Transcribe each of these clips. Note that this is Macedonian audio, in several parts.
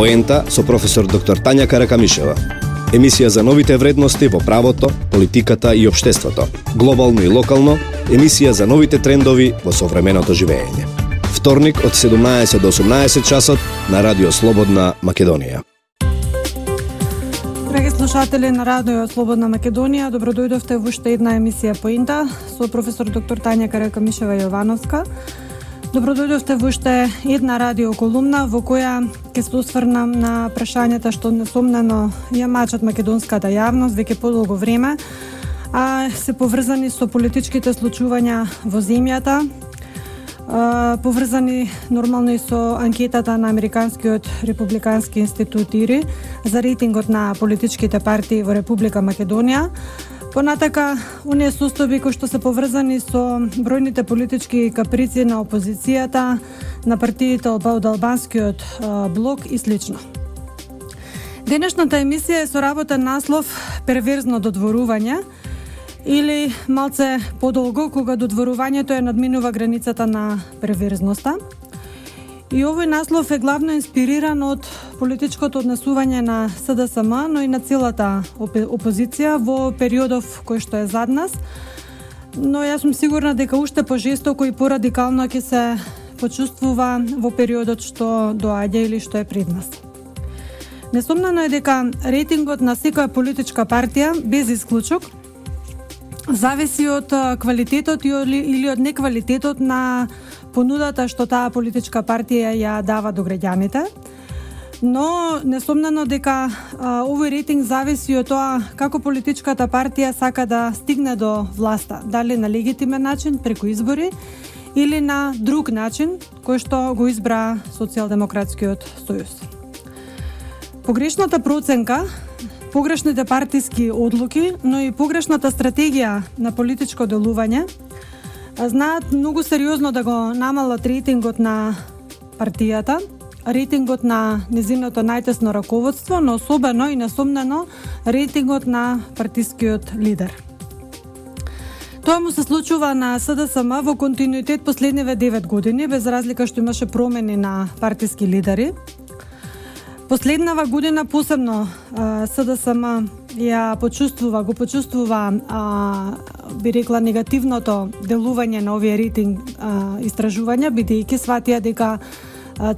Поента со професор доктор Тања Каракамишева. Емисија за новите вредности во правото, политиката и општеството, глобално и локално, емисија за новите трендови во современото живење. Вторник од 17 до 18 часот на Радио Слободна Македонија. Драги слушатели на Радио Слободна Македонија, добродојдовте во уште една емисија Поента со професор доктор Тања Каракамишева Јовановска. Добродојдовте во уште една радио колумна во која ќе се осврнам на прашањата што несомнено ја мачат македонската јавност веќе подолго време, а се поврзани со политичките случувања во земјата, поврзани нормално и со анкетата на Американскиот републикански институт ИРИ за рейтингот на политичките партии во Република Македонија. Понатака, оние состојби кои што се поврзани со бројните политички каприци на опозицијата, на партиите од албанскиот блок и слично. Денешната емисија е со работен наслов "Перверзно додворување" или малце подолго кога додворувањето е надминува границата на перверзноста. И овој наслов е главно инспириран од политичкото однесување на СДСМ, но и на целата опозиција во периодов кој што е зад нас. Но јас сум сигурна дека уште пожестоко и порадикално ќе се почувствува во периодот што доаѓа или што е пред нас. Несомнено е дека рейтингот на секоја политичка партија, без исклучок, зависи од квалитетот или од неквалитетот на понудата што таа политичка партија ја дава до граѓаните. Но несомнено дека овој рейтинг зависи од тоа како политичката партија сака да стигне до власта, дали на легитимен начин преку избори или на друг начин кој што го избра Социјалдемократскиот сојуз. Погрешната проценка, погрешните партиски одлуки, но и погрешната стратегија на политичко делување знаат многу сериозно да го намалат рейтингот на партијата, рейтингот на незиното најтесно раководство, но особено и несомнено рейтингот на партискиот лидер. Тоа му се случува на СДСМ во континуитет последниве 9 години, без разлика што имаше промени на партиски лидери. Последнава година посебно СДСМ го почувствува би рекла негативното делување на овие рейтинг истражувања, бидејќи сватија дека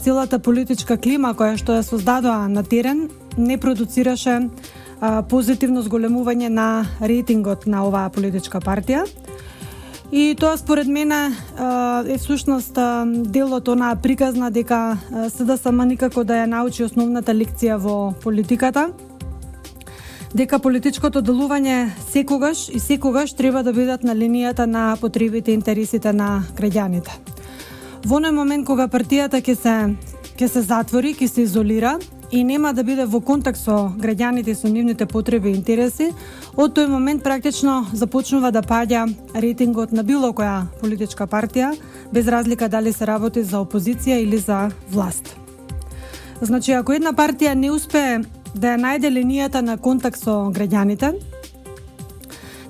целата политичка клима која што ја создадоа на терен не продуцираше позитивно зголемување на рейтингот на оваа политичка партија. И тоа според мене е всушност дел од онаа приказна дека СДСМ никако да ја научи основната лекција во политиката, дека политичкото делување секогаш треба да бидат на линијата на потребите и интересите на граѓаните. Во оној момент кога партијата ќе се затвори, ќе се изолира и нема да биде во контакт со граѓаните и со нивните потреби и интереси, од тој момент практично започнува да паѓа рейтингот на било која политичка партија, без разлика дали се работи за опозиција или за власт. Значи, ако една партија не успее да ја најде линијата на контакт со граѓаните,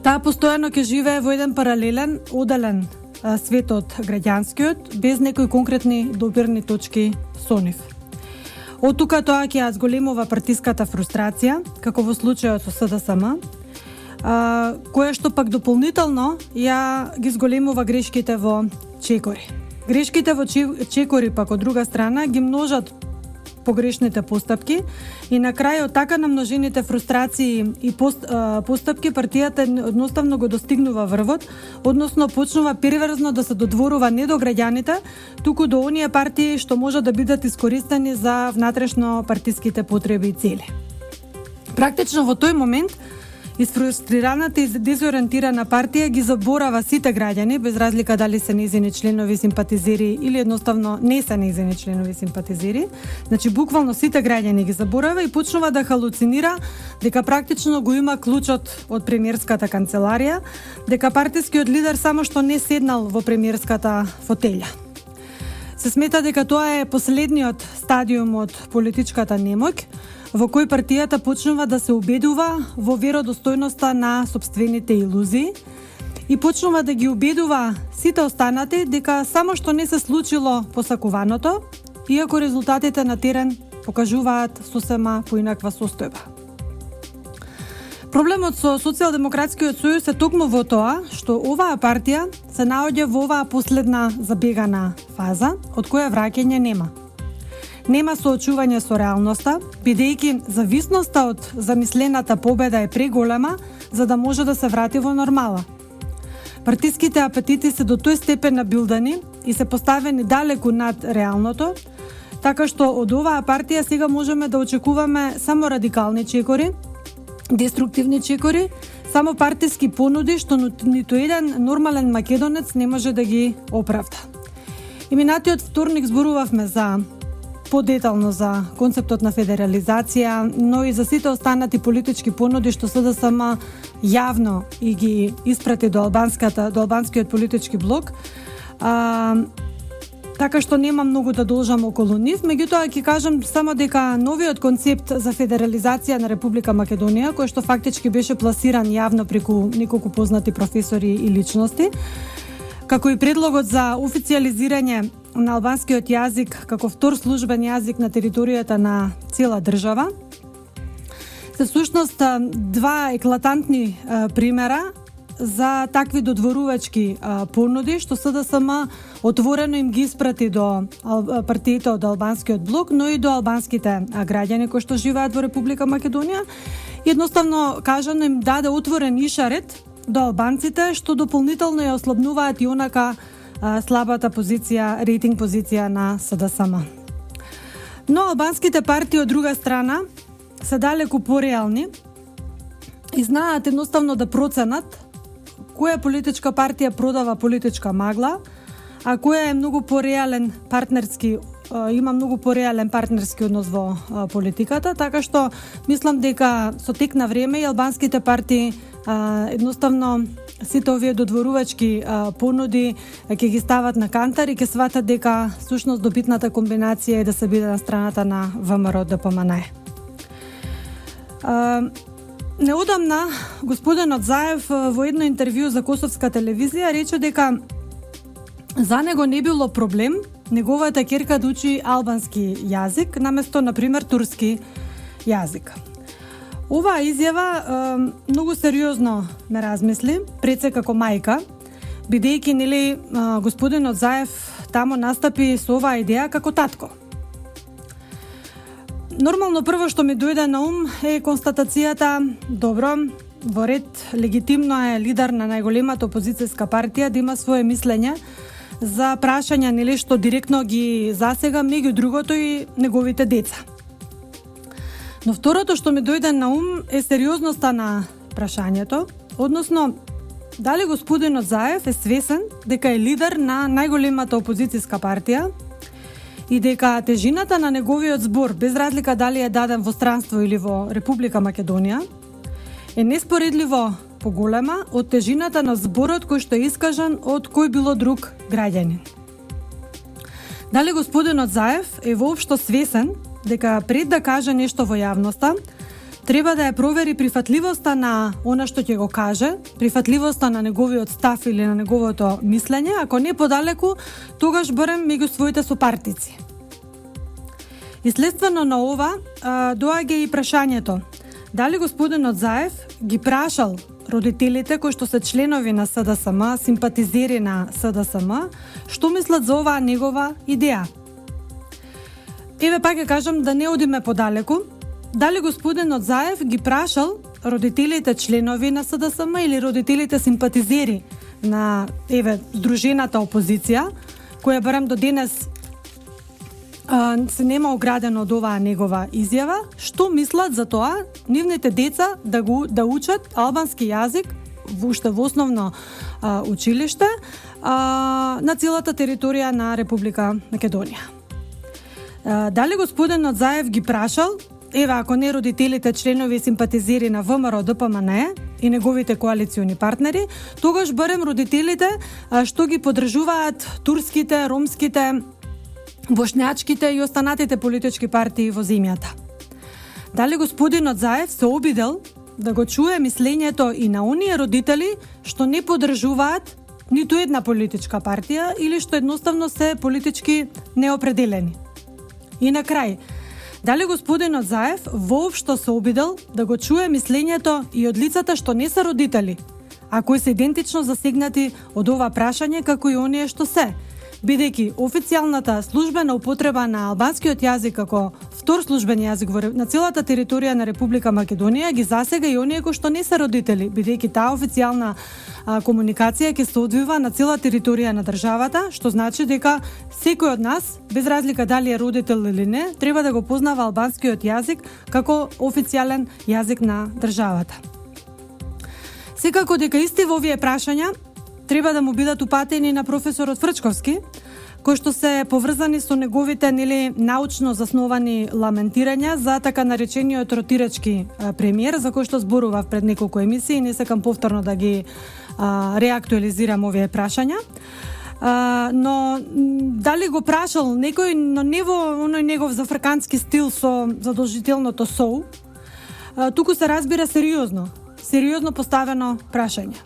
таа постојано ќе живее во еден паралелен, оделен свет од граѓанскиот, без некои конкретни допирни точки со нив. Од тука тоа ќе ја зголемува партиската фрустрација, како во случајот со СДСМ, која што пак дополнително ја ги зголемува грешките во чекори. Грешките во чекори пак од друга страна ги множат погрешните постапки и на крај од така намножените фрустрации и постапки партијата едноставно го достигнува врвот, односно почнува перверзно да се додворува не до граѓаните, туку до оние партии што можат да бидат искористени за внатрешно партиските потреби и цели. Практично во тој момент Исфрустрираната и дезориентирана партија ги заборава сите граѓани, без разлика дали се нејзини членови симпатизери или едноставно не се нејзини членови симпатизери. Значи, буквално сите граѓани ги заборава и почнува да халуцинира дека практично го има клучот од премиерската канцеларија, дека партискиот лидер само што не седнал во премиерската фотелја. Се смета дека тоа е последниот стадиум од политичката немоќ, во кој партијата почнува да се убедува во веродостојноста на сопствените илузии и почнува да ги убедува сите останати дека само што не се случило посакуваното, иако резултатите на терен покажуваат сосема поинаква состојба. Проблемот со Социјалдемократскиот сојуз е токму во тоа што оваа партија се наоѓа во оваа последна забегана фаза, од која враќање нема. Нема соочување со реалноста, бидејќи зависноста од замислената победа е преголема за да може да се врати во нормала. Партиските апетити се до тој степен набилдани и се поставени далеку над реалното, така што од оваа партија сега можеме да очекуваме само радикални чекори, деструктивни чекори, само партиски понуди што ниту еден нормален македонец не може да ги оправда. И минатиот вторник зборувавме подетално за концептот на федерализација, но и за сите останати политички понуди што СДСМ јавно и ги испрати до албанскиот политички блок. Така што нема многу да должам околу нив, меѓутоа ќе кажам само дека новиот концепт за федерализација на Република Македонија, кој што фактички беше пласиран јавно преку неколку познати професори и личности, како и предлогот за официализирање на албанскиот јазик како втор службен јазик на територијата на цела држава, се всушност два еклатантни примера за такви додворувачки понуди што СДСМ отворено им ги испрати до партиите од албанскиот блок, но и до албанските граѓани кои што живеат во Република Македонија. Едноставно кажано им даде отворен ишарет до албанците што дополнително ја ослабнуваат и онака слабата позиција, рейтинг позиција на СДСМ. Но албанските партии од друга страна се далеку пореални и знаат едноставно да проценат која политичка партија продава политичка магла, а која е многу пореален партнерски, има многу пореален партнерски однос во политиката, така што мислам дека со тек на време и албанските партии едноставно сите овие додворувачки понуди ќе ги стават на кантар и ќе сватат дека всушност добитната комбинација е да се биде на страната на ВМРО ДПМНЕ. Неодамна господинот Заев во едно интервју за Косовска телевизија рече дека за него не било проблем неговата ќерка да учи албански јазик наместо, например, турски јазик. Оваа изјава многу сериозно ме размисли, пред се како мајка, бидејќи нели господинот Заев тамо настапи со оваа идеја како татко. Нормално прво што ми дојде на ум е констатацијата, добро, во ред легитимно е лидер на најголемата опозицијска партија да има свое мислење за прашања нели што директно ги засега меѓу другото и неговите деца. Но второто што ми дојде на ум е сериозноста на прашањето, односно дали господинот Заев е свесен дека е лидер на најголемата опозицијска партија и дека тежината на неговиот збор, без разлика дали е даден во странство или во Република Македонија, е неспоредливо поголема од тежината на зборот кој што е искажан од кој било друг граѓанин. Дали господинот Заев е воопшто свесен дека пред да каже нешто во јавноста, треба да ја провери прифатливоста на она што ќе го каже, прифатливоста на неговиот став или на неговото мислење, ако не подалеку, тогаш барем меѓу своите сопартици. И следствено на ова доаѓа и прашањето, дали господинот Заев ги прашал родителите кои што се членови на СДСМ, симпатизери на СДСМ, што мислат за оваа негова идеја. Еве пак ќе кажам да не одиме подалеку, дали господинот Заев ги прашал родителите членови на СДСМ или родителите симпатизери на здружената опозиција, која барем до денес се нема оградено од оваа негова изјава, што мислат за тоа нивните деца да учат албански јазик уште во основно училиште на целата територија на Република Македонија. Дали господинот Заев ги прашал, ако не родителите членови и симпатизери на ВМРО ДПМНЕ и неговите коалициони партнери, тогаш барем родителите што ги поддржуваат турските, ромските, бошњачките и останатите политички партии во земјата. Дали господинот Заев се обидел да го чуе мислењето и на оние родители што не поддржуваат ниту една политичка партија или што едноставно се политички неопределени. И на крај, Дали господинот Заев воопшто се обидел да го чуе мислењето и од лицата што не се родители, а кои се идентично засегнати од ова прашање како и оние што се, бидејќи официјалната службена употреба на албанскиот јазик како втор службен јазик на целата територија на Република Македонија ги засега и оние кои што не се родители, бидејќи таа официјална комуникација ќе се одвива на цела територија на државата, што значи дека секој од нас, без разлика дали е родител или не, треба да го познава албанскиот јазик како официјален јазик на државата. Секако дека исти во овие прашања треба да му бидат упатени на професорот Фрчковски, кои што се поврзани со неговите научно засновани ламентирања за така наречениот ротирачки премиер, за кој што зборував пред неколку емисии, не сакам повторно да ги реактуализирам овие прашања. Но дали го прашал некој, но не во оној негов зафркански стил со задолжителното соу, туку се разбира сериозно поставено прашање.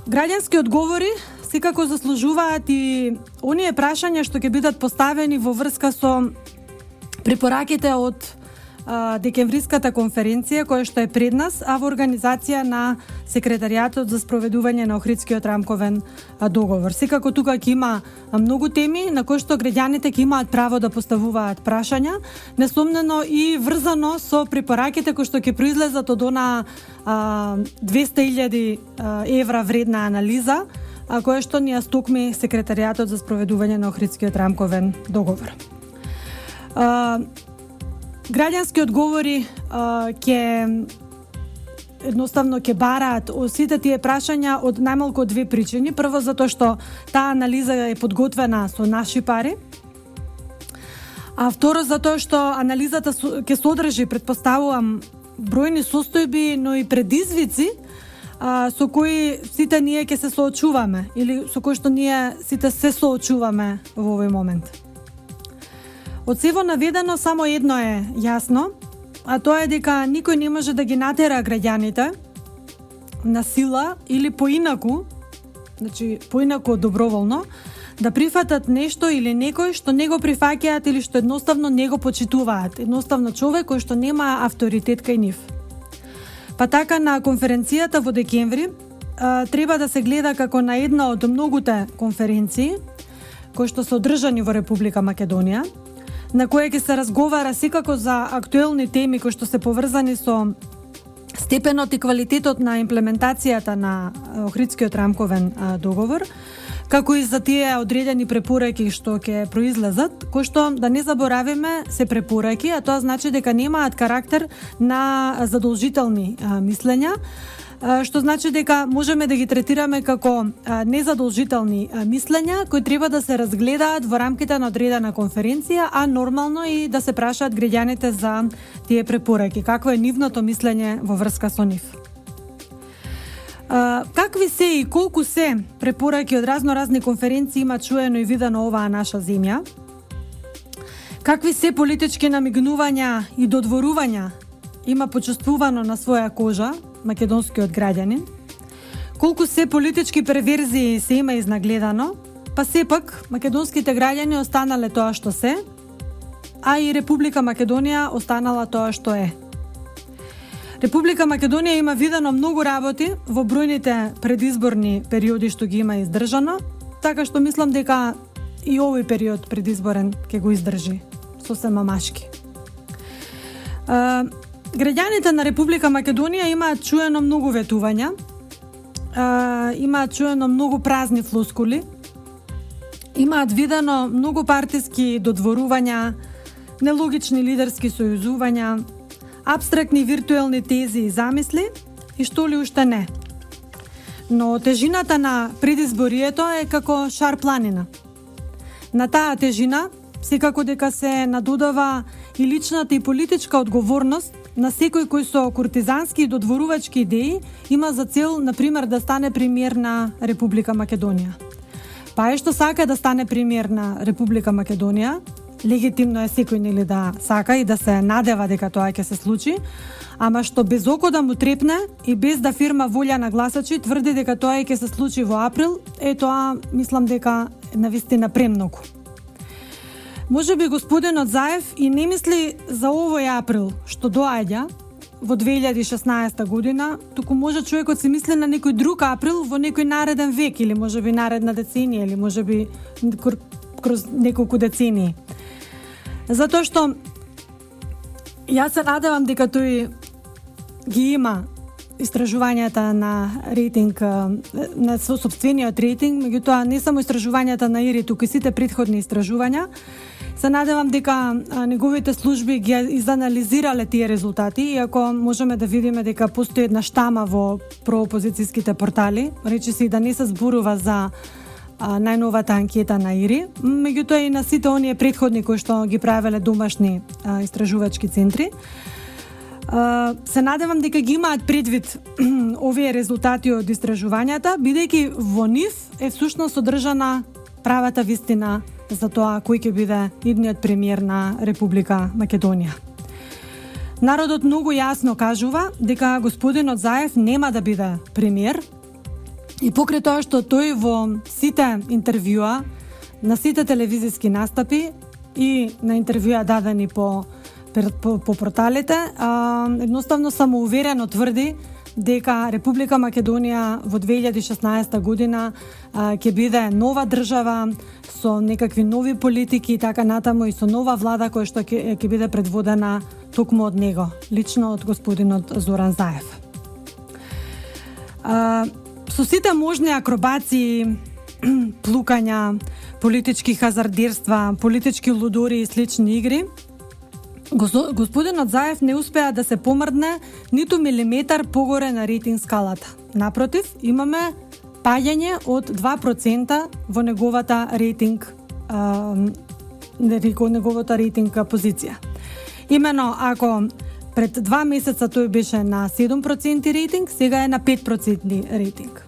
Граѓански одговори секако заслужуваат и оние прашања што ќе бидат поставени во врска со препораките од декемвриската конференција која што е пред нас, а во организација на секретаријатот за спроведување на Охридскиот рамковен договор. Секако тука ќе има многу теми на кои што граѓаните ќе имаат право да поставуваат прашања, несомнено и врзано со препораките кои што ќе произлезат од она 200.000 евра вредна анализа, која што ни ја стокми секретаријатот за спроведување на Охридскиот рамковен договор. Граѓански одговори едноставно ќе бараат сите тие прашања од најмалку две причини. Прво, затоа што таа анализа е подготвена со наши пари. А второ, затоа што анализата ќе содржи, предпоставувам, бројни состојби, но и предизвици со кои сите ние ќе се соочуваме или со кои што ние сите се соочуваме во овој момент. Од сево наведено само едно е јасно, а тоа е дека никој не може да ги натера граѓаните на сила или поинаку, значи поинаку доброволно, да прифатат нешто или некој што не го прифаќаат или што едноставно не го почитуваат. Едноставно човек кој што нема авторитет кај нив. Па така на конференцијата во декември треба да се гледа како на една од многуте конференции кои што се одржани во Република Македонија, на која ќе се разговара секако за актуелни теми кои што се поврзани со степенот и квалитетот на имплементацијата на Охридскиот рамковен договор, како и за тие одредени препораки што ќе произлезат, кои што, да не заборавиме, се препораки, а тоа значи дека немаат карактер на задолжителни мислења, што значи дека можеме да ги третираме како незадолжителни мислења кои треба да се разгледаат во рамките на одредена конференција, а нормално и да се прашаат граѓаните за тие препораки, какво е нивното мислење во врска со нив. Какви се и колку се препораки од разни конференции има чуено и видено оваа наша земја? Какви се политички намигнувања и додворувања има почувствувано на своја кожа македонскиот граѓанин? Колку се политички перверзии се има изнагледано, па сепак македонските граѓани останале тоа што се, а и Република Македонија останала тоа што е. Република Македонија има видено многу работи во бројните предизборни периоди што ги има издржано, така што мислам дека и овој период предизборен ќе го издржи сосема машки. Граѓаните на Република Македонија имаат чуено многу ветувања, имаат чуено многу празни флоскули, имаат видено многу партиски додворувања, нелогични лидерски сојузувања, апстрактни виртуелни тези и замисли и што ли уште не. Но тежината на предизборието е како шар планина. На таа тежина секако дека се надодава и личната и политичка одговорност на секој кој со куртизански и додворувачки идеи има за цел, например, да стане премиер на Република Македонија. Па е што сака да стане премиер на Република Македонија, легитимно е секој нели да сака и да се надева дека тоа ќе се случи, ама што без око да му трепне и без да фирма волја на гласачи тврди дека тоа ќе се случи во април, тоа мислам дека навистина премногу. Можеби господинот Заев и не мисли за овој април што доаѓа во 2016 година, туку може човекот се мисли на некој друг април во некој нареден век или можеби наредна деценија или можеби кроз неколку децении. Затоа што јас се надевам дека тој ги има истражувањата на рейтинг, на сопствениот рейтинг, меѓутоа не само истражувањата на ИРИ, туку и сите претходни истражувања. Се надевам дека неговите служби ги изанализирале тие резултати, иако можеме да видиме дека постои една штама во проопозицијските портали, речиси да не се зборува за најновата анкета на ИРИ, меѓутоа и на сите оние претходни кои што ги правеле домашни истражувачки центри. Се надевам дека ги имаат предвид овие резултати од истражувањата, бидејќи во нив е всушност содржана правата вистина за тоа кој ќе биде идниот премиер на Република Македонија. Народот многу јасно кажува дека господинот Заев нема да биде премиер и покрај тоа што тој во сите интервјуа, на сите телевизиски настапи и на интервјуа дадени по порталите, едноставно самоуверено тврди дека Република Македонија во 2016 година ќе биде нова држава со некакви нови политики и така натаму и со нова влада која што ќе биде предводена токму од него, лично од господинот Зоран Заев. Со сите можни акробации, плукања, политички хазардерства, политички лудори и слични игри, господинот Заев не успеа да се помрдне ниту милиметар погоре на рейтинг скалата. Напротив, имаме паѓање од 2% во неговата рейтинг позиција. Имено, ако пред 2 месеца тој беше на 7% рейтинг, сега е на 5% рейтинг.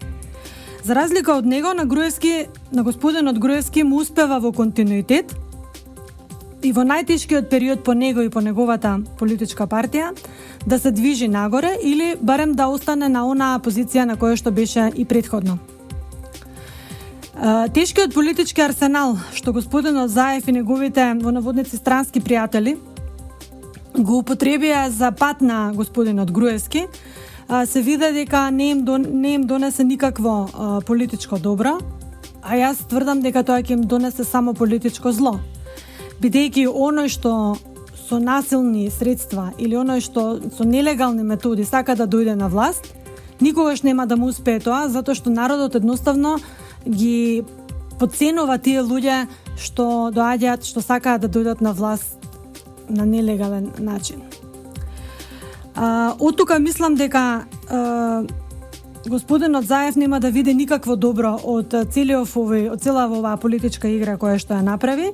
За разлика од него, на господинот Груевски му успева во континуитет и во најтешкиот период по него и по неговата политичка партија да се движи нагоре или барем да остане на онаа позиција на која што беше и претходно. Тешкиот политички арсенал што господинот Заев и неговите во наводници странски пријатели го употребија за пат на господинот Груевски, се виде дека не им донесе никакво политичко добро, а јас тврдам дека тоа ќе им донесе само политичко зло. Бидејќи оној што со насилни средства или оној што со нелегални методи сака да дојде на власт, никогаш нема да му успее тоа, затоа што народот едноставно ги подценува тие луѓе што доаѓаат, што сакаат да дојдат на власт на нелегален начин. Од тука мислам дека господинот Заев нема да види никакво добро од целава оваа политичка игра која што ја направи,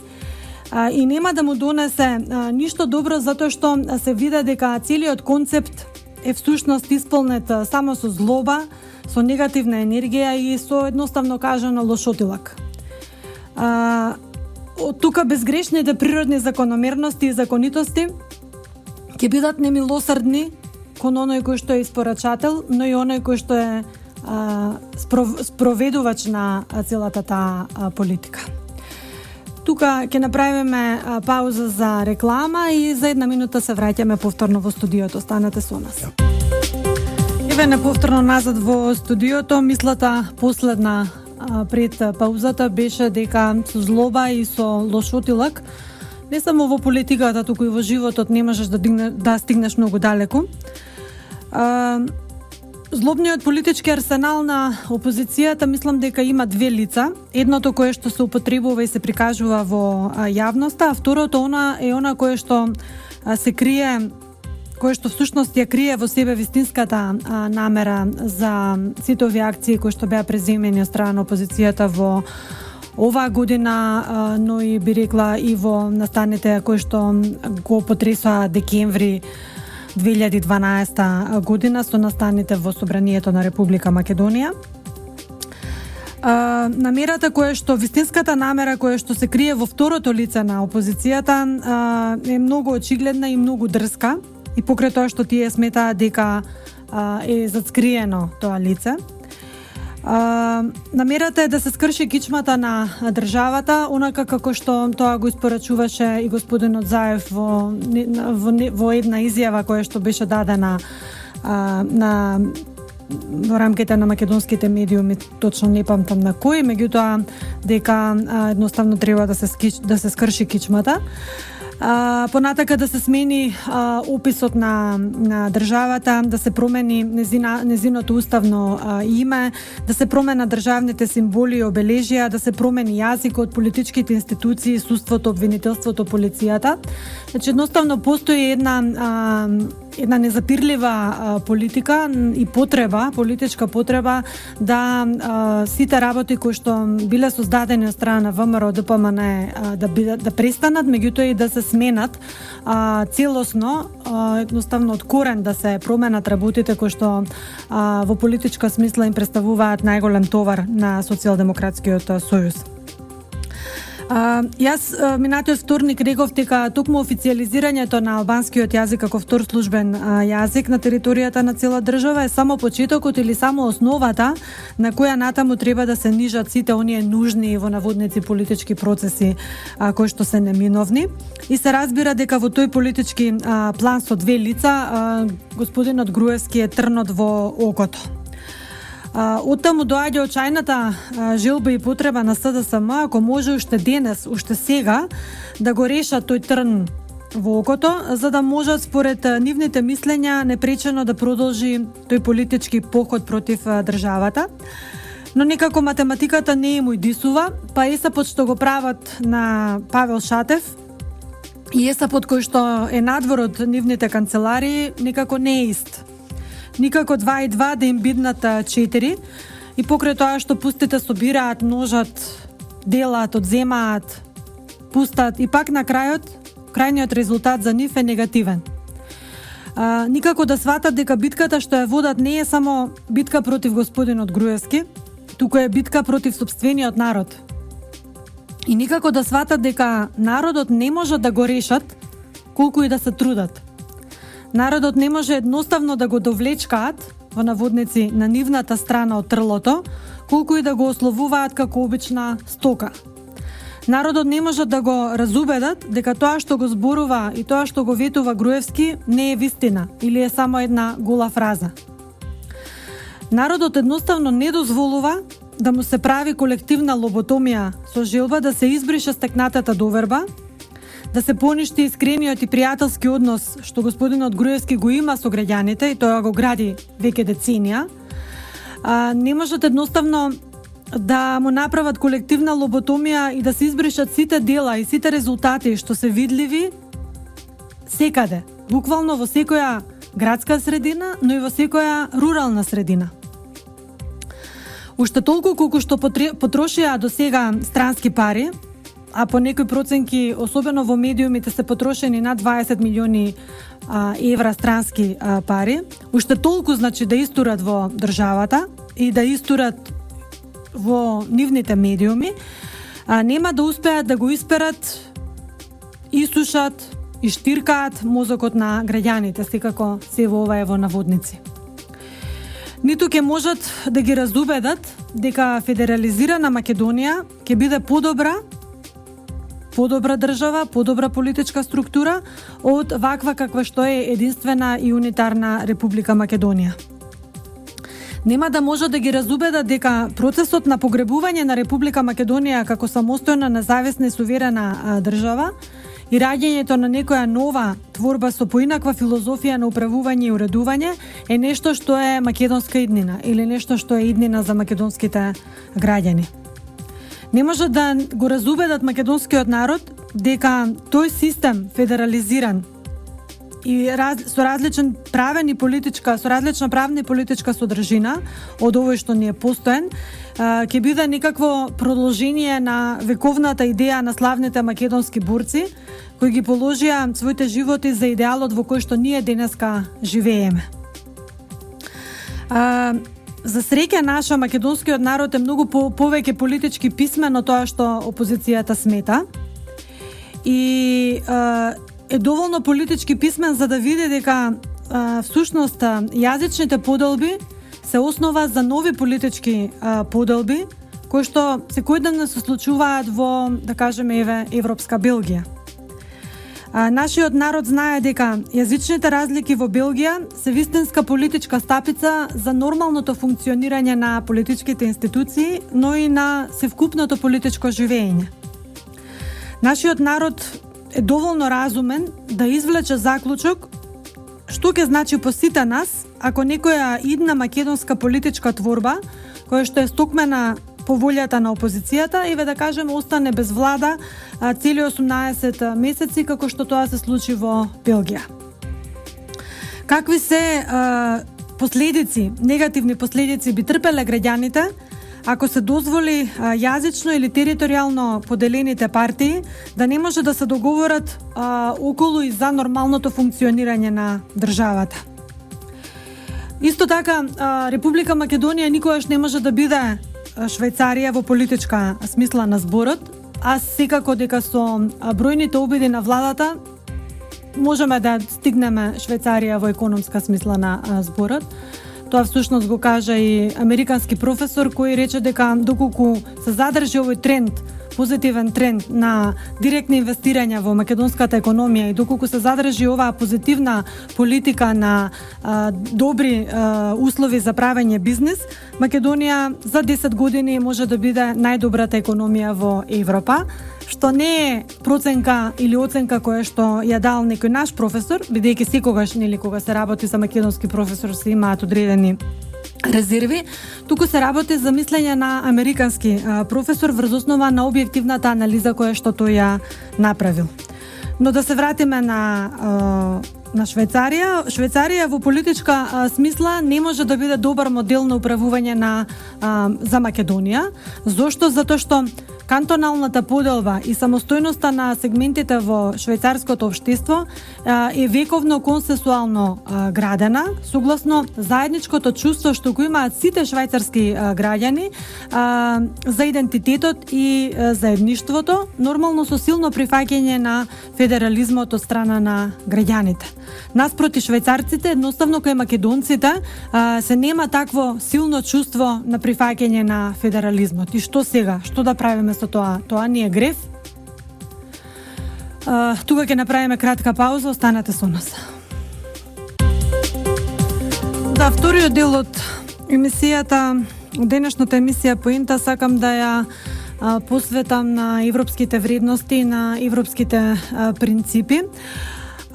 и нема да му донесе ништо добро затоа што се види дека целиот концепт е всушност исполнет само со злоба, со негативна енергија и со едноставно кажано лошотилак. Од тука безгрешните природни закономерности и законитости ќе бидат немилосрдни кон оној кој што е испорачател, но и оној кој што е спроведувач на целата таа политика. Тука ќе направиме пауза за реклама и за 1 минута се враќаме повторно во студиото. Останете со нас. Еве не повторно назад во студиото. Мислата последна пред паузата беше дека со злоба и со лошотилак не само во политиката, туку и во животот не можеш да стигнеш многу далеку. Злобниот политички арсенал на опозицијата мислам дека има две лица. Едното кое што се употребува и се прикажува во јавноста, а второто е она кое што се крие, кое што всушност ја крие во себе вистинската намера за сите овие акции кои што беа преземени од страна на опозицијата во оваа година, но и би рекла и во настаните кои што го потресоа декември 2012 година со настаните во Собранието на Република Македонија. Намерата вистинската намера која што се крие во второто лице на опозицијата е многу очигледна и многу дрска и покрај тоа што тие сметаат дека е зацкриено тоа лице. Намерата е да се скрши кичмата на државата, онака како што тоа го испорачуваше и господинот Заев во една изјава која што беше дадена во рамките на македонските медиуми, точно не памтам на кој, меѓутоа дека едноставно треба да се скрши кичмата. Понатака да се смени описот на државата, да се промени незиното уставно име, да се промена државните символи и обележија, да се промени јазикот, политичките институции, судството, обвинителството, полицијата. Значи едноставно постои една незапирлива политика и политичка потреба да сите работи кои што биле создадени од страна на ВМРО ДПМН да престанат, меѓутоа и да се сменат целосно, едноставно од корен да се променат работите кои што во политичка смисла им представуваат најголем товар на Социјалдемократскиот сојуз. Јас минатиот вторник реков дека токму официјализирањето на албанскиот јазик како втор службен јазик на територијата на цела држава е само почетокот или само основата на која натаму треба да се нижат сите оние нужни во наводници политички процеси кои што се неминовни. И се разбира дека во тој политички план со две лица господинот Груевски е трнот во окото. Оттаму доаѓа очајната желба и потреба на СДСМ, ако може уште денес, уште сега, да го решат тој трн во окото, за да можат според нивните мислења непречено да продолжи тој политички поход против државата. Но некако математиката не им ујдисува, па ЕСАПот што го прават на Павел Шатев и ЕСАПот кој што е надвор од нивните канцеларии, некако не е ист. Никако 2 и 2 да им биднат 4 и покрај тоа што пустите собираат, множат, делат, одземаат, пустат и пак на крајниот резултат за нив е негативен. Никако да сватат дека битката што ја водат не е само битка против господинот Груевски, туку е битка против сопствениот народ. И никако да сватат дека народот не може да го решат колку и да се трудат. Народот не може едноставно да го довлечкаат, во наводници, на нивната страна од трлото, колку и да го ословуваат како обична стока. Народот не може да го разубедат дека тоа што го зборува и тоа што го ветува Груевски не е вистина или е само една гола фраза. Народот едноставно не дозволува да му се прави колективна лоботомија со желба да се избрише стекнатата доверба, да се поништи искрениот и пријателски однос што господинот Груевски го има со граѓаните и тоа го гради веќе деценија. Не можат едноставно да му направат колективна лоботомија и да се избришат сите дела и сите резултати што се видливи секаде, буквално во секоја градска средина, но и во секоја рурална средина. Уште толку колку што потрошија до сега странски пари, а по некои проценки, особено во медиумите, се потрошени над 20 милиони евра странски пари, уште толку значи да истурат во државата и да истурат во нивните медиуми, нема да успеат да го исперат, исушат и штиркаат мозокот на граѓаните, секако се во ова е во наводници. Ниту ќе можат да ги разубедат дека федерализирана Македонија ќе биде подобра држава, подобра политичка структура од ваква каква што е единствена и унитарна Република Македонија. Нема да можат да ги разубедат дека процесот на погребување на Република Македонија како самостојна, независна и суверена држава и раѓањето на некоја нова творба со поинаква филозофија на управување и уредување е нешто што е македонска иднина или нешто што е иднина за македонските граѓани. Не може да го разубедат македонскиот народ дека тој систем федерализиран и со различна правна и политичка содржина од овој што ни е постоен, ќе биде некакво продолжение на вековната идеја на славните македонски борци кои ги положија своите животи за идеалот во кој што ние денеска живееме. За среќа наша, македонскиот народ е многу повеќе политички писмен од тоа што опозицијата смета и е доволно политички писмен за да види дека всушност јазичните поделби се основа за нови политички поделби кои што секојдневно се случуваат во, да кажеме, Европска Белгија. Нашиот народ знае дека јазичните разлики во Белгија се вистинска политичка стапица за нормалното функционирање на политичките институции, но и на севкупното политичко живење. Нашиот народ е доволно разумен да извлече заклучок што ќе значи по сите нас ако некоја идна македонска политичка творба, која што е стокмена по волјата на опозицијата, да кажем, остане без влада цели 18 месеци, како што тоа се случи во Белгија. Какви се последици, негативни последици би трпеле граѓаните ако се дозволи јазично или територијално поделените партии да не може да се договорат околу и за нормалното функционирање на државата. Исто така, Република Македонија никогаш не може да биде Швајцарија во политичка смисла на зборот, а секако дека со бројните обиди на владата можеме да стигнеме Швајцарија во економска смисла на зборот. Тоа всушност го кажа и американски професор кој рече дека доколку се задржи овој тренд, позитивен тренд на директни инвестирања во македонската економија и доколку се задржи оваа позитивна политика на добри услови за правење бизнис, Македонија за 10 години може да биде најдобрата економија во Европа, што не е проценка или оценка која што ја дал некој наш професор, бидејќи секогаш, нели, кога се работи за македонски професор се имаат одредени резерви, туку се работи за мислење на американски професор врз основа на објективната анализа која што тој ја направил. Но да се вратиме на Швајцарија. Швајцарија во политичка смисла не може да биде добар модел на управување за Македонија. Зошто? Затоа што кантоналната поделба и самостојноста на сегментите во швајцарското општество е вековно консенсуално градена, согласно заедничкото чувство што го имаат сите швајцарски граѓани за идентитетот и заедништвото, нормално со силно прифаќање на федерализмот од страна на граѓаните. Наспроти швајцарците, едноставно кај македонците се нема такво силно чувство на прифаќање на федерализмот. И што сега? Што да правиме со тоа? Тоа ни е грев. Тука ќе направиме кратка пауза, останете со нас. Да, вториот дел од емисијата, од денешната емисија Поинта, сакам да ја посветам на европските вредности, на европските принципи.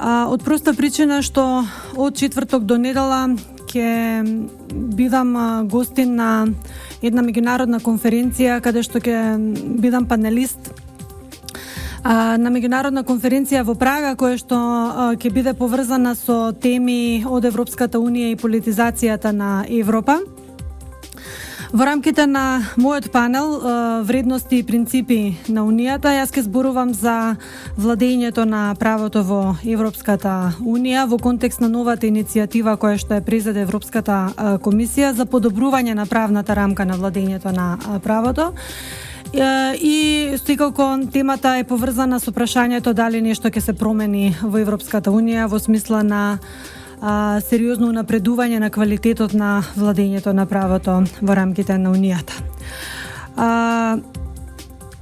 Од проста причина што од четврток до недела ќе бидам гостин на една меѓународна конференција каде што ќе бидам панелист на меѓународна конференција во Прага која што ќе биде поврзана со теми од Европската унија и политизацијата на Европа. Во рамките на мојот панел вредности и принципи на Унијата, јас ќе зборувам за владењето на правото во Европската Унија во контекст на новата иницијатива која што е презеде Европската комисија за подобрување на правната рамка на владењето на правото. И секако темата е поврзана со прашањето дали нешто ќе се промени во Европската Унија во смисла на сериозно унапредување на квалитетот на владењето на правото во рамките на Унијата.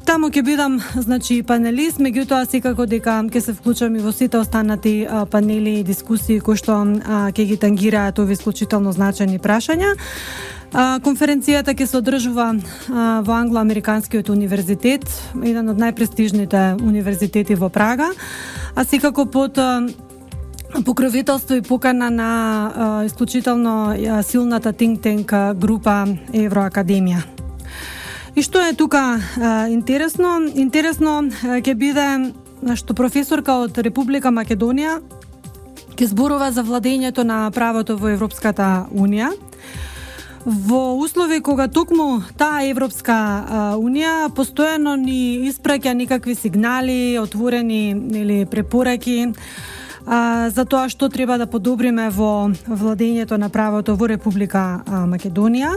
Таму ќе бидам, значи, панелист, меѓутоа секако дека ќе се вклучам и во сите останати панели и дискусии кои што ќе ги тангираат овие исклучително значајни прашања. Конференцијата ќе се одржува во Англо-Американскиот универзитет, еден од најпрестижните универзитети во Прага, а секако под покровителство и покана на исклучително силната think tank група Евроакадемија. И што е тука интересно? Интересно ќе биде што професорка од Република Македонија ќе зборува за владењето на правото во Европската Унија. Во услови кога токму таа Европска Унија постојано ни испраќа некакви сигнали, отворени или препораки за тоа што треба да подобриме во владењето на правото во Република Македонија.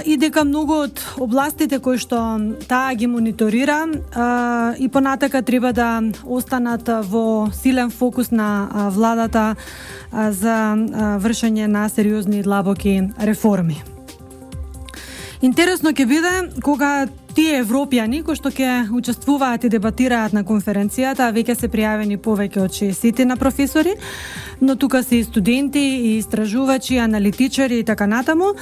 и дека многу од областите кои што таа ги мониторира и понатака треба да останат во силен фокус на владата за вршење на сериозни и длабоки реформи. Интересно ќе биде кога тие европјани кои што ќе учествуваат и дебатираат на конференцијата, веќе се пријавени повеќе од 60 на професори, но тука се и студенти, и истражувачи, аналитичари и така натаму,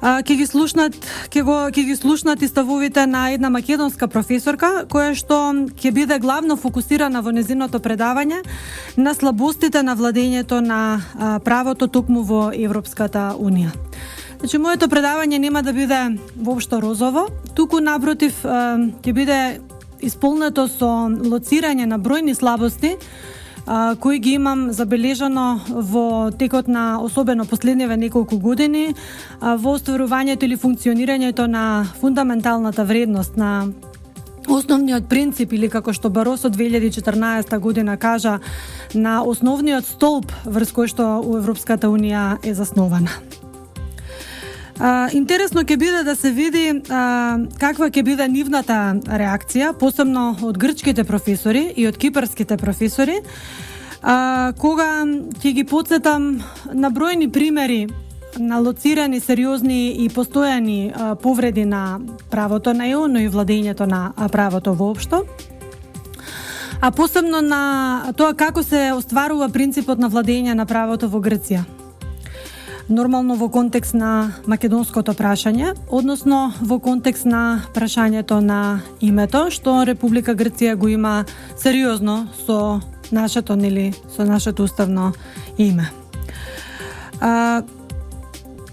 ќе ги слушнат и ставовите на една македонска професорка која што ќе биде главно фокусирана во незиното предавање на слабостите на владењето на правото токму во Европската Унија. Значи, моето предавање нема да биде воопшто розово, туку напротив ќе биде исполнето со лоцирање на бројни слабости кои ги имам забележано во текот на особено последниве неколку години во остварувањето или функционирањето на фундаменталната вредност, на основниот принцип или како што Баросо 2014 година кажа, на основниот столб врз кој што Европската Унија е заснована. Интересно ќе биде да се види каква ќе биде нивната реакција, посебно од грчките професори и од кипарските професори, кога ќе ги потсетам на бројни примери на лоцирани, сериозни и постојани повреди на правото на ЕУ, но и владењето на правото воопшто. А посебно на тоа како се остварува принципот на владење на правото во Грција. Нормално во контекст на македонското прашање, односно во контекст на прашањето на името, што Република Грција го има сериозно со нашето уставно име.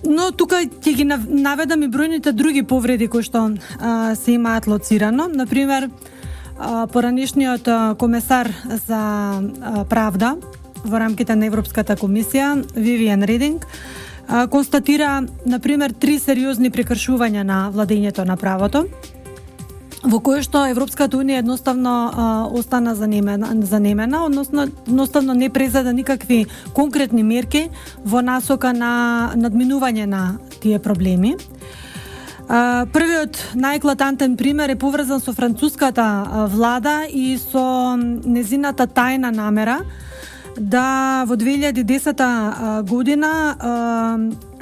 Но тука ќе ги наведам и бројните други повреди кои што се имаат лоцирано. Например, поранешниот комесар за правда во рамките на Европската комисија, Вивиан Рединг, констатира, например, 3 сериозни прекршувања на владењето на правото, во кое што Европската Унија едноставно остана занемена, односно едноставно не презеде никакви конкретни мерки во насока на надминување на тие проблеми. Првиот најеклатантен пример е поврзан со француската влада и со незината тајна намера да во 2010 година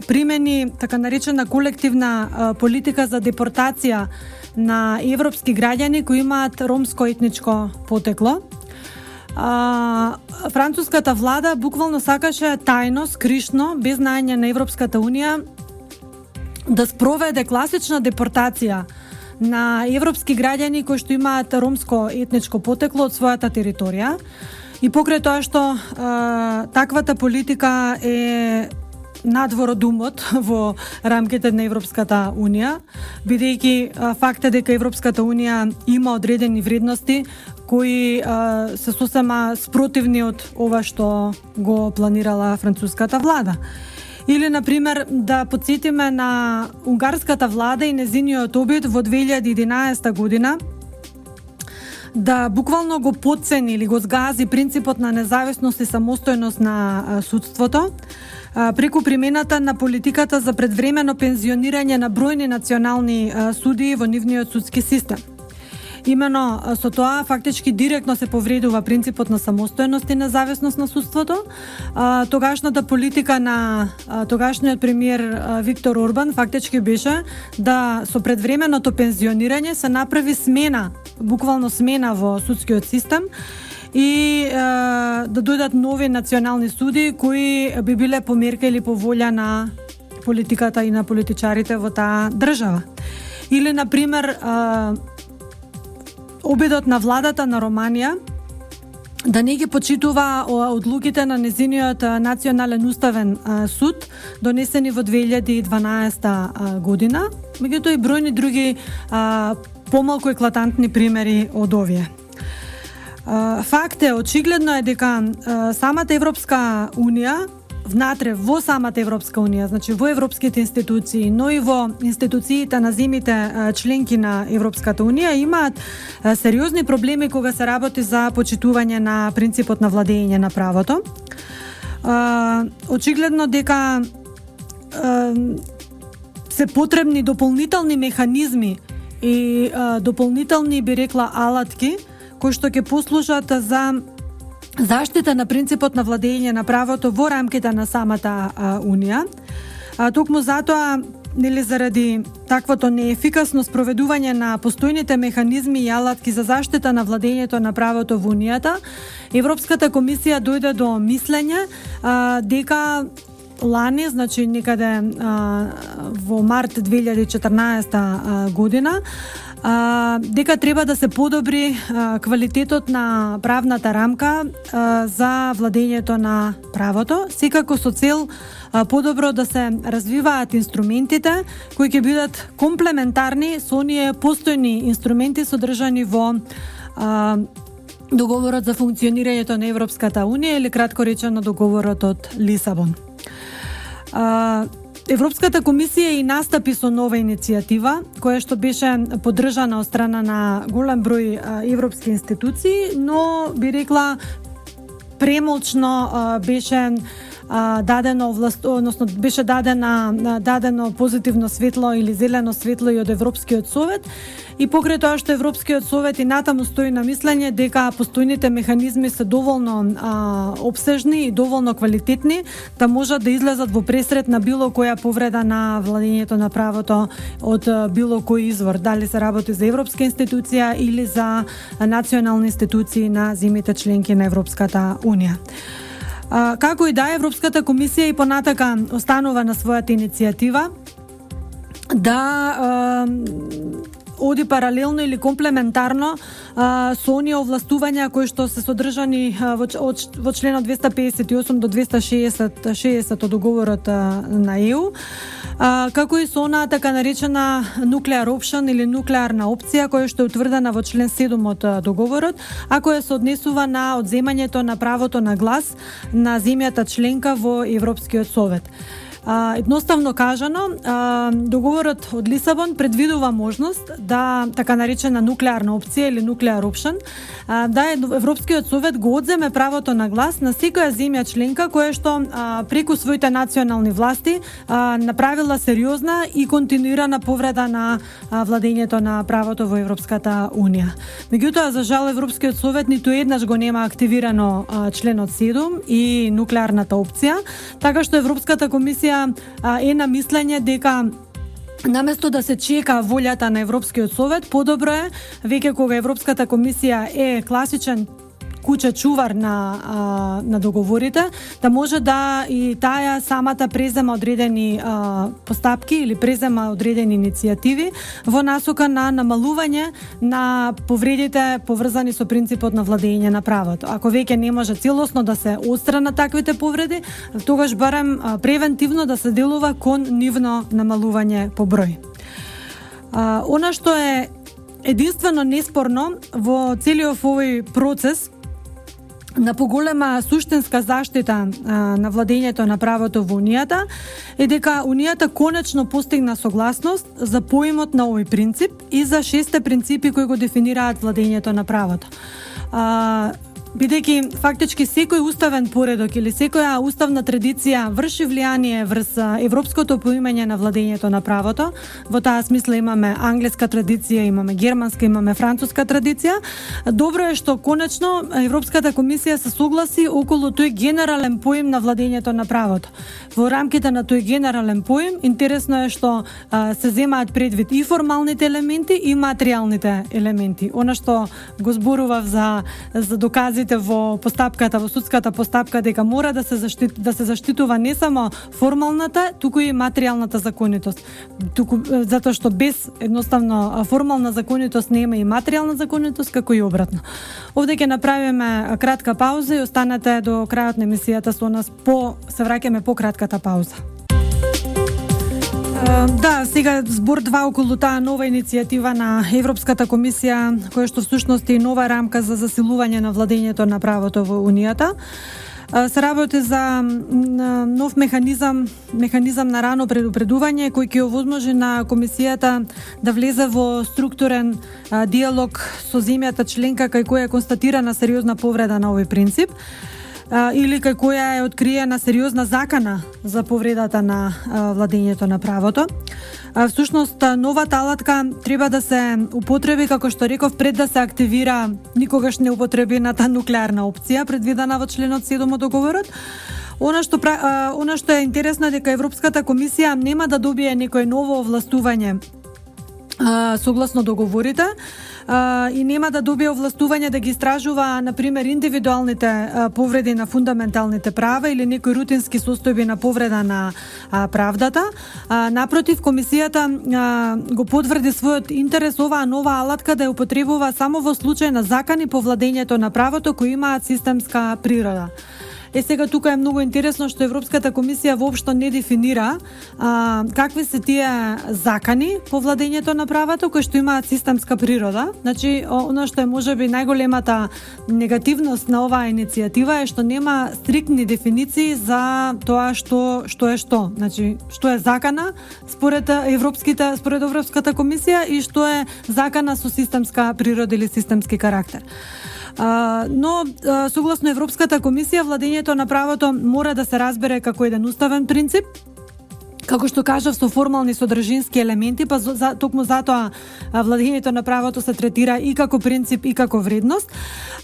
примени така наречена колективна политика за депортација на европски граѓани кои имаат ромско етничко потекло. Француската влада буквално сакаше тајно, скришно, без знаење на Европската Унија да спроведе класична депортација на европски граѓани кои што имаат ромско етничко потекло од својата територија. И покрај тоа што таквата политика е надвор од умот во рамките на Европската Унија, бидејќи факт е дека Европската Унија има одредени вредности кои се сосема спротивни од ова што го планирала француската влада. Или, например, да потсетиме на унгарската влада и незиниот обид во 2011 година да буквално го потцени или го згази принципот на независност и самостојност на судството преку примената на политиката за предвремено пензионирање на бројни национални судии во нивниот судски систем. Имено со тоа фактички директно се повредува принципот на самостојност и независност на судството. Тогашната политика на тогашниот премиер Виктор Орбан фактички беше да со предвременото пензионирање се направи смена, буквално смена во судскиот систем и да дојдат нови национални суди кои би биле по мерка или по волја на политиката и на политичарите во таа држава. Или, например, обидот на владата на Романија да не ги почитува одлуките на незиниот национален уставен суд, донесени во 2012 година, меѓутоа и бројни други помалку еклатантни примери од овие. Факт е, очигледно е дека самата Европска Унија, внатре во самата Европска Унија, значи во европските институции, но и во институциите на земите членки на Европската Унија имаат сериозни проблеми кога се работи за почитување на принципот на владење на правото. се потребни дополнителни механизми и дополнителни, би рекла, алатки кои што ќе послужат за заштита на принципот на владење на правото во рамките на самата Унија. Токму затоа, заради таквото неефикасно спроведување на постојните механизми и алатки за заштита на владењето на правото во Унијата, Европската комисија дојде до мислење дека лани, значи некаде во март 2014 година, дека треба да се подобри квалитетот на правната рамка за владењето на правото, секако со цел подобро да се развиваат инструментите кои ќе бидат комплементарни со оние постојни инструменти содржани во договорот за функционирањето на Европската Унија или кратко речено договорот од Лисабон. Европската комисија и настапи со нова иницијатива, која што беше поддржана од страна на голем број европски институции, но би рекла премолчно беше дадено беше дадено позитивно светло или зелено светло и од Европскиот совет, и покрај тоа што Европскиот совет и натаму стои на мислење дека постојните механизми се доволно обсежни и доволно квалитетни да можат да излезат во пресред на било која повреда на владењето на правото од било кој извор, дали се работи за европска институција или за национални институции на земјите членки на Европската Унија. Како и да, Европската комисија и понатака останува на својата иницијатива да оди паралелно или комплементарно со оние овластувања кои што се содржани во членот 258 до 260 од договорот на ЕУ, како и со онаа така наречена nuclear option или нуклеарна опција која што е утврдена во член 7 од договорот, а која се однесува на одземањето на правото на глас на земјата членка во Европскиот совет. Едноставно кажано, договорот од Лисабон предвидува можност да така наречена нуклеарна опција или nuclear option, да Европскиот совет го одземе правото на глас на секоја земја членка која што преку своите национални власти направила сериозна и континуирана повреда на владењето на правото во Европската Унија. Меѓутоа, за жал, Европскиот совет ниту еднаш го нема активирано членот 7 и нуклеарната опција, така што Европската комисија е на мислење дека наместо да се чека волјата на Европскиот совет, подобро е веќе кога Европската комисија е класичен куќа чувар на договорите, да може да и таа самата презема одредени постапки или презема одредени иницијативи во насока на намалување на повредите поврзани со принципот на владење на правото. Ако веќе не може целосно да се отстранат таквите повреди, тогаш барем превентивно да се делува кон нивно намалување по број. Она што е единствено неспорно во целиот овој процес на поголема суштинска заштита на владењето на правото во Унијата е дека Унијата конечно постигна согласност за поимот на овој принцип и за 6 принципи кои го дефинираат владењето на правото. Бидејќи фактички секој уставен поредок или секоја уставна традиција врши влијание врз европското поимање на владењето на правото, во таа смисла имаме англиска традиција, имаме германска, имаме француска традиција, добро е што конечно Европската комисија се согласи околу тој генерален поим на владењето на правото. Во рамките на тој генерален поим, интересно е што се земаат предвид и формалните елементи и материјалните елементи. Она што го зборував за докази во постапката, во судската постапка, дека мора да се заштитува не само формалната, туку и материјалната законитост. Затоа што без едноставно формална законитост нема и материјална законитост, како и обратно. Овде ќе направиме кратка пауза и останете до крајот на емисијата со нас, се враќаме по кратката пауза. Да, сега збор 2 околу таа нова иницијатива на Европската комисија, која што всушност е нова рамка за засилување на владењето на правото во Унијата. Се работи за нов механизам на рано предупредување кој ќе овозможи на комисијата да влезе во структурен диалог со земјата членка кај која е констатирана сериозна повреда на овој принцип, или кај која е откриена сериозна закана за повредата на владењето на правото. Всушност, новата алатка треба да се употреби, како што реков, пред да се активира никогаш неупотребената нуклеарна опција, предвидена во членот 7 од договорот. Она што е интересно е дека Европската комисија нема да добие некој ново овластување согласно договорите и нема да добие овластување да ги истражува, например, индивидуалните повреди на фундаменталните права или некои рутински состојби на повреда на правдата. Напротив, комисијата го потврди својот интерес оваа нова алатка да ја употребува само во случај на закани по владењето на правото кои имаат системска природа. Сега тука е многу интересно што Европската комисија воопшто не дефинира какви се тие закани по владењето на правото кои што имаат системска природа. Значи, она што е можеби најголемата негативност на оваа иницијатива е што нема стриктни дефиниции за тоа што е што. Значи, што е закана според Европската комисија и што е закана со системска природа или системски карактер. Но согласно Европската комисија владењето на правото мора да се разбере како еден уставен принцип, како што кажав, со формални содржински елементи, па токму затоа владењето на правото се третира и како принцип и како вредност,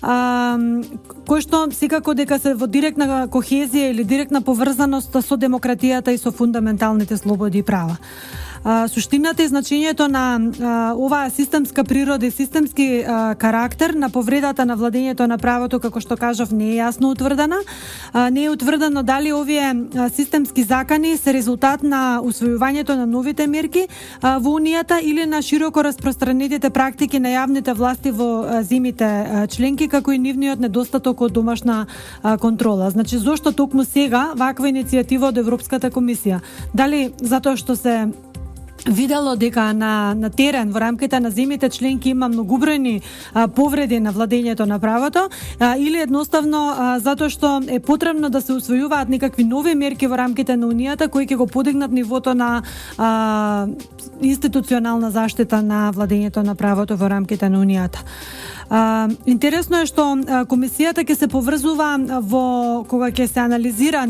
кој што секако дека се во директна кохезија или директна поврзаност со демократијата и со фундаменталните слободи и права. Суштината и значењето на оваа системска природа и системски карактер на повредата на владењето на правото, како што кажав, не е јасно утврдена. Не е утврдено дали овие системски закани се резултат на усвојувањето на новите мерки во Унијата или на широко распространетите практики на јавните власти во земјите членки, како и нивниот недостаток од домашна контрола. Значи, зошто токму сега ваква иницијатива од Европската комисија? Дали затоа што се видело дека на терен во рамките на земјите членки има многубројни повреди на владењето на правото, или едноставно затоа што е потребно да се усвојуваат некакви нови мерки во рамките на Унијата кои ќе го подигнат нивото на институционална заштита на владењето на правото во рамките на Унијата. Интересно е што комисијата ќе се поврзува кога ќе се анализира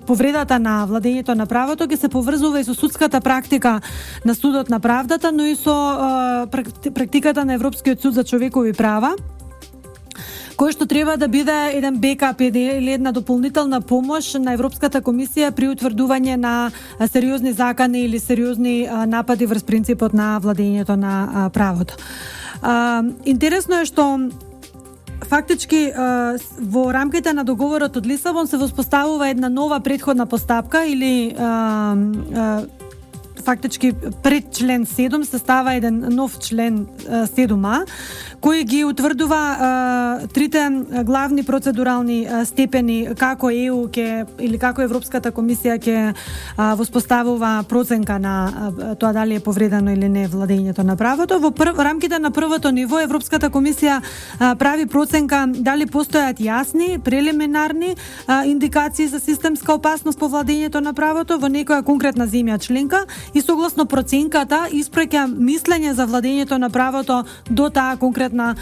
повредата на владењето на правото, ќе се поврзува и со судската практика на Судот на правдата, но и со практиката на Европскиот суд за човекови права, кој што треба да биде еден бекап или една дополнителна помош на Европската комисија при утврдување на сериозни закани или сериозни напади врз принципот на владењето на правото. Интересно е што фактички во рамките на договорот од Лисабон се воспоставува една нова претходна постапка или фактички пред член 7 се става еден нов член 7а, кој ги утврдува трите главни процедурални степени како ЕУ или како Европската комисија ќе воспоставува проценка на тоа дали е повредено или не владењето на правото. Во рамките на првото ниво Европската комисија прави проценка дали постојат јасни, прелиминарни индикации за системска опасност по владењето на правото во некоја конкретна земја членка и согласно проценката испраќа мислење за владењето на правото до таа конкретна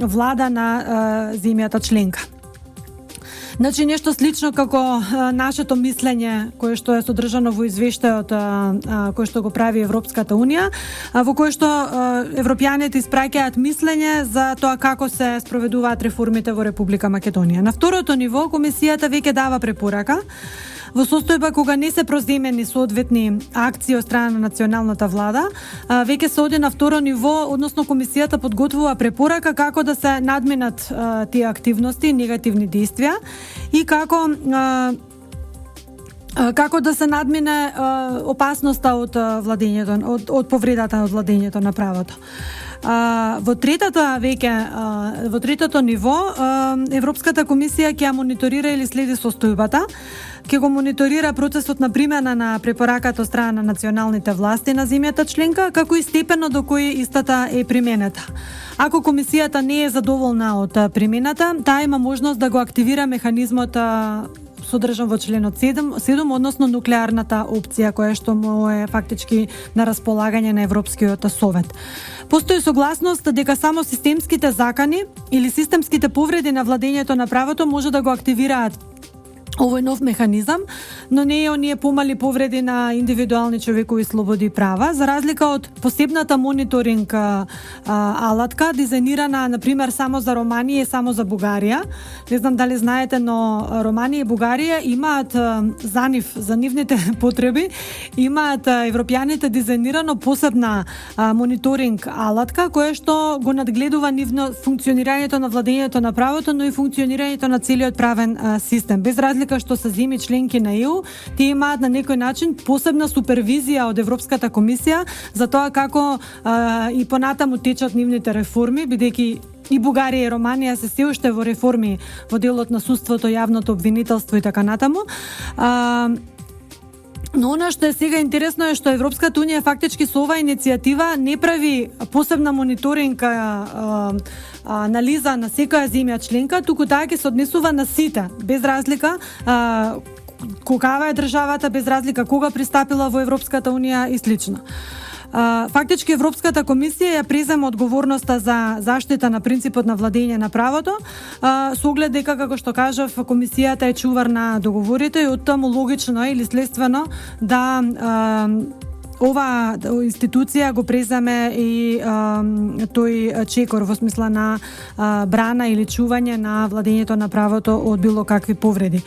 влада на земјата членка. Значи, нешто слично како нашето мислење кое што е содржано во извештајот кој што го прави Европската Унија, во кој што европјаните испраќаат мислење за тоа како се спроведуваат реформите во Република Македонија. На второто ниво комисијата веќе дава препорака во состојба кога не се проземени соодветни акции од страна на националната влада, веќе се оди на второ ниво, односно комисијата подготвува препорака како да се надминат тие активности, негативни действија и како да се надмине опасноста од владењето, од повредата од владењето на правото. Во третото ниво Европската комисија ќе мониторира или следи состојбата, ќе го мониторира процесот на примена на препораката од страна на националните власти на земјата членка, како и степено до кој истата е применета. Ако комисијата не е задоволна од примената, таа има можност да го активира механизмот содржан во членот 7, односно нуклеарната опција која што му е фактички на располагање на Европскиот совет. Постои согласност дека само системските закани или системските повреди на владењето на правото може да го активираат овој нов механизам, но не е оние помали повреди на индивидуални човекови слободи и права, за разлика од посебната мониторинг алатка, дизајнирана, например, само за Романија и само за Бугарија. Не знам дали знаете, но Романија и Бугарија имаат за нивните потреби, имаат европјаните дизајнирано посебна мониторинг алатка, која што го надгледува нивно функционирањето на владењето на правото, но и функционирањето на целиот правен систем. Без разлика што се земји членки на ЕУ, тие имаат на некој начин посебна супервизија од Европската комисија за тоа како и понатаму течат нивните реформи, бидејќи и Бугарија и Романија се уште во реформи во делот на судството, јавното обвинителство и така натаму. Но она што е сега интересно е што Европската унија фактички со оваа иницијатива не прави посебна мониторинг анализа на секоја земја членка, туку таа ќе се однесува на сите, без разлика какава е државата, без разлика кога пристапила во Европската унија и слично. Фактички Европската комисија ја презема одговорноста за заштита на принципот на владење на правото, со оглед дека, како што кажав, комисијата е чувар на договорите и оттаму логично или следствено да ова институција го преземе и тој чекор во смисла на брана или чување на владењето на правото од било какви повреди.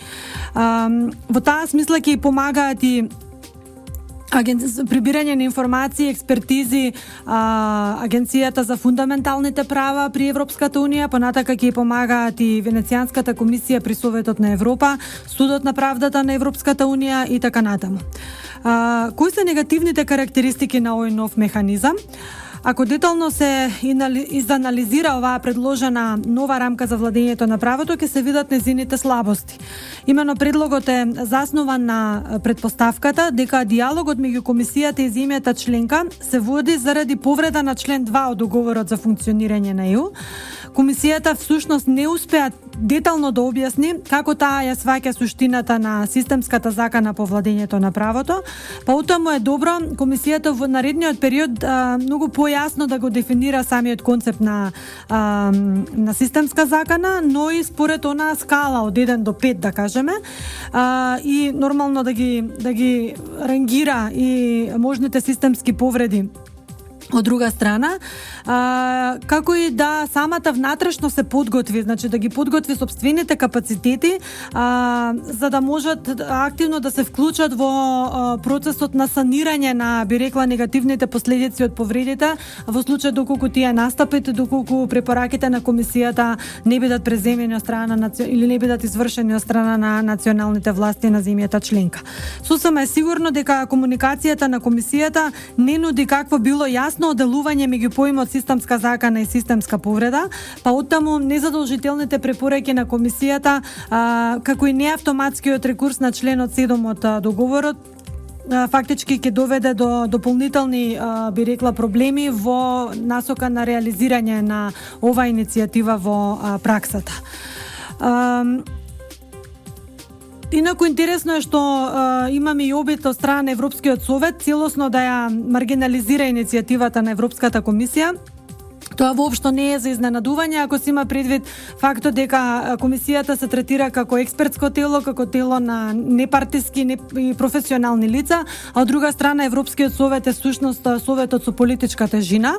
Во таа смисла ќе помагаат и прибирање на информации, експертизи, Агенцијата за фундаменталните права при Европската унија, понатака ќе помагаат и Венецијанската комисија при Советот на Европа, Судот на правдата на Европската унија и така натаму. Кои се негативните карактеристики на овој нов механизам? Ако детално се изанализира оваа предложена нова рамка за владењето на правото, ќе се видат незините слабости. Имено предлогот е заснуван на предпоставката дека диалогот меѓу комисијата и земјата членка се води заради повреда на член 2 од договорот за функционирање на ЕУ. Комисијата всушност не успеа детално да објасни како таа ја сваќа суштината на системската закана по владењето на правото, па утаму е добро комисијата во наредниот период многу појасно да го дефинира самиот концепт на системска закана, но и според онаа скала од 1 до 5 да кажеме, и нормално да ги рангира и можните системски повреди. Од друга страна, како и да самата внатрешно се подготви, значи да ги подготви сопствените капацитети, за да можат активно да се вклучат во процесот на санирање на, би рекла, негативните последици од повредите, во случај доколку тие настапат, доколку препораките на комисијата не бидат преземени од страна или не бидат извршени од страна на националните власти на земјата членка. Сосема е сигурно дека комуникацијата на комисијата не нуди какво било јасно оделување меѓу поимот системска закана и системска повреда, па оттаму незадолжителните препораки на комисијата, како и неавтоматскиот рекурс на членот 7 од договорот, фактички ќе доведе до дополнителни, би рекла, проблеми во насока на реализирање на оваа иницијатива во праксата. Инаку интересно е што имаме и обид од страна на Европскиот совет целосно да ја маргинализира иницијативата на Европската комисија. Тоа воопшто не е за изненадување ако се има предвид фактот дека комисијата се третира како експертско тело, како тело на непартиски и професионални лица, а од друга страна Европскиот совет е сушност советот со политичка тежина.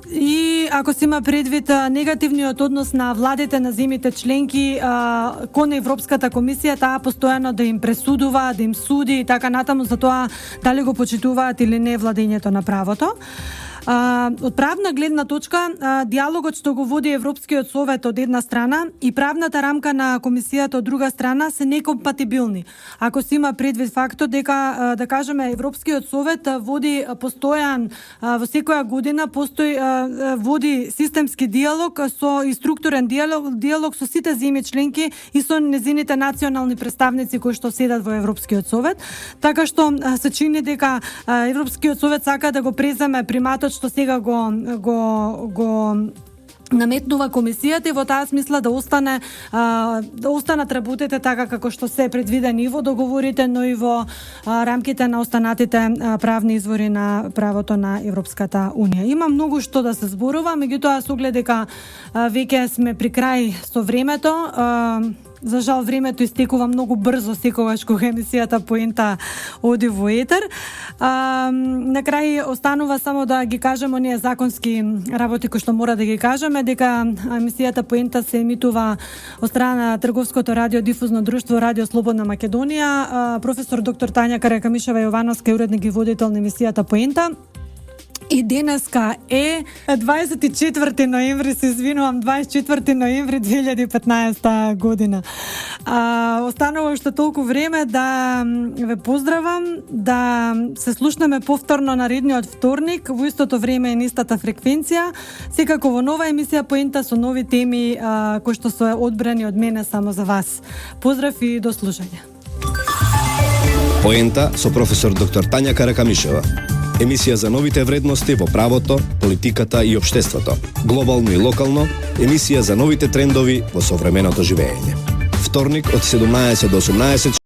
И ако се има предвид негативниот однос на владите на земјите членки кон Европската комисија, таа постојано да им пресудува, да им суди и така натаму за тоа дали го почитуваат или не владењето на правото. Од правна гледна точка, диалогот што го води Европскиот совет од една страна и правната рамка на комисијата од друга страна се некомпатибилни. Ако се има предвид фактот дека, да кажеме, Европскиот совет води постојан во секоја година води системски диалог и структурен диалог со сите земји членки и со незините национални представници кои што седат во Европскиот совет, така што се чини дека Европскиот совет сака да го преземе приматот што сега го наметнува комисијата и во таа смисла да останат работите така како што се предвидени во договорите, но и во рамките на останатите правни извори на правото на Европската унија. Има многу што да се зборува, меѓутоа со оглед дека веќе сме при крај со времето, За жал времето истекува многу брзо секогаш кога емисијата Поента оди во етер. На крај останува само да ги кажеме оние законски работи кои што мора да ги кажеме, дека емисијата Поента се емитува од страна на Трговското радиодифузно друштво Радио Слободна Македонија. Професор доктор Тања Каракамишева Јовановска е уредник и водител на емисијата Поента. И денеска е 24 ноември, се извинувам, 24 ноември 2015 година. Останува уште толку време да ве поздравам, да се слушнеме повторно наредниот вторник, во истото време и на истата фреквенција, секако во нова емисија Поента со нови теми кои што се одбрани од мене само за вас. Поздрав и до слушање. Поента со професор доктор Тања Каракамишева. Емисија за новите вредности во правото, политиката и општеството. Глобално и локално, емисија за новите трендови во современото живење. Вторник од 17 до 18